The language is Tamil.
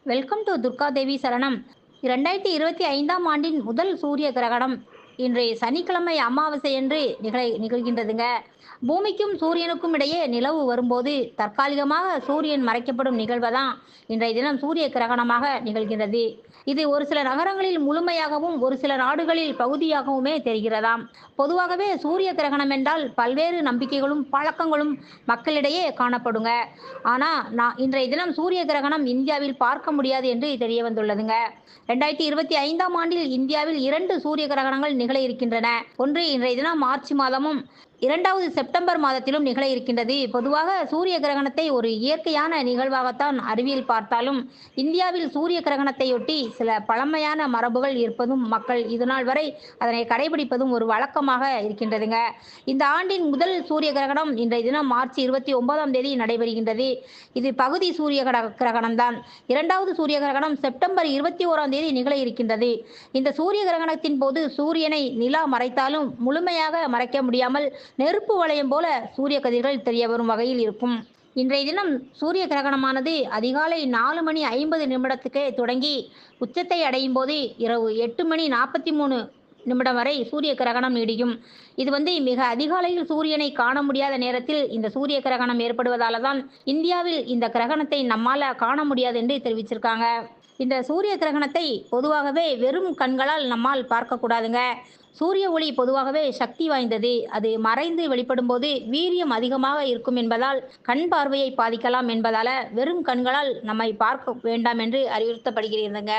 வெல்கம் டு துர்கா தேவி சரணம். 2025ஆம் ஆண்டின் முதல் சூரிய கிரகணம் இன்றைய சனிக்கிழமை அமாவாசையன்று நிகழ்கின்றதுங்க. பூமிக்கும் சூரியனுக்கும் இடையே நிலவு வரும்போது தற்காலிகமாக சூரியன் மறைக்கப்படும் நிகழ்வுதான் இன்றைய தினம் சூரிய கிரகணமாக நிகழ்கிறது. இது ஒரு சில நகரங்களில் முழுமையாகவும் ஒரு சில நாடுகளில் பகுதியாகவுமே தெரிகிறதாம். பொதுவாகவே சூரிய கிரகணம் என்றால் பல்வேறு நம்பிக்கைகளும் பழக்கங்களும் மக்களிடையே காணப்படுங்க. ஆனா இன்றைய தினம் சூரிய கிரகணம் இந்தியாவில் பார்க்க முடியாது என்று தெரிய வந்துள்ளதுங்க. 2025ஆம் ஆண்டில் இந்தியாவில் 2 சூரிய கிரகணங்கள் நிகழ இருக்கின்றன. ஒன்று இன்றைய தினம் மார்ச் மாதமும், 2வது செப்டம்பர் மாதத்திலும் நிகழ இருக்கின்றது. பொதுவாக சூரிய கிரகணத்தை ஒரு இயற்கையான நிகழ்வாகத்தான் அறிவியல் பார்த்தாலும், இந்தியாவில் சூரிய கிரகணத்தையொட்டி சில பழமையான மரபுகள் இருப்பதும், மக்கள் இதுநாள் வரை அதனை கடைபிடிப்பதும் ஒரு வழக்கமாக இருக்கின்றதுங்க. இந்த ஆண்டின் முதல் சூரிய கிரகணம் இன்றைய தினம் மார்ச் 29ஆம் தேதி நடைபெறுகின்றது. இது பகுதி சூரிய கிரகணம் தான். 2வது சூரிய கிரகணம் செப்டம்பர் 21ஆம் தேதி நிகழ இருக்கின்றது. இந்த சூரிய கிரகணத்தின் போது சூரியனை நிலா மறைத்தாலும் முழுமையாக மறைக்க முடியாமல் நெருப்பு வளையம் போல சூரிய கதிர்கள் தெரிய வரும் வகையில் இருக்கும். இன்றைய தினம் சூரிய கிரகணமானது அதிகாலை 4:50 தொடங்கி உச்சத்தை அடையும் போது இரவு 8:43 வரை சூரிய கிரகணம் நீடிக்கும். இது மிக அதிகாலையில் சூரியனை காண முடியாத நேரத்தில் இந்த சூரிய கிரகணம் ஏற்படுவதால தான் இந்தியாவில் இந்த கிரகணத்தை நம்மால காண முடியாது என்று தெரிவிச்சிருக்காங்க. இந்த சூரிய கிரகணத்தை பொதுவாகவே வெறும் கண்களால் நம்மால் பார்க்கக்கூடாதுங்க. சூரிய ஒளி பொதுவாகவே சக்தி வாய்ந்தது. அது மறைந்து வெளிப்படும் போது வீரியம் அதிகமாக இருக்கும் என்பதால் கண் பார்வையை பாதிக்கலாம் என்பதால வெறும் கண்களால் நம்மை பார்க்க வேண்டாம் என்று அறிவுறுத்தப்படுகிறதுங்க.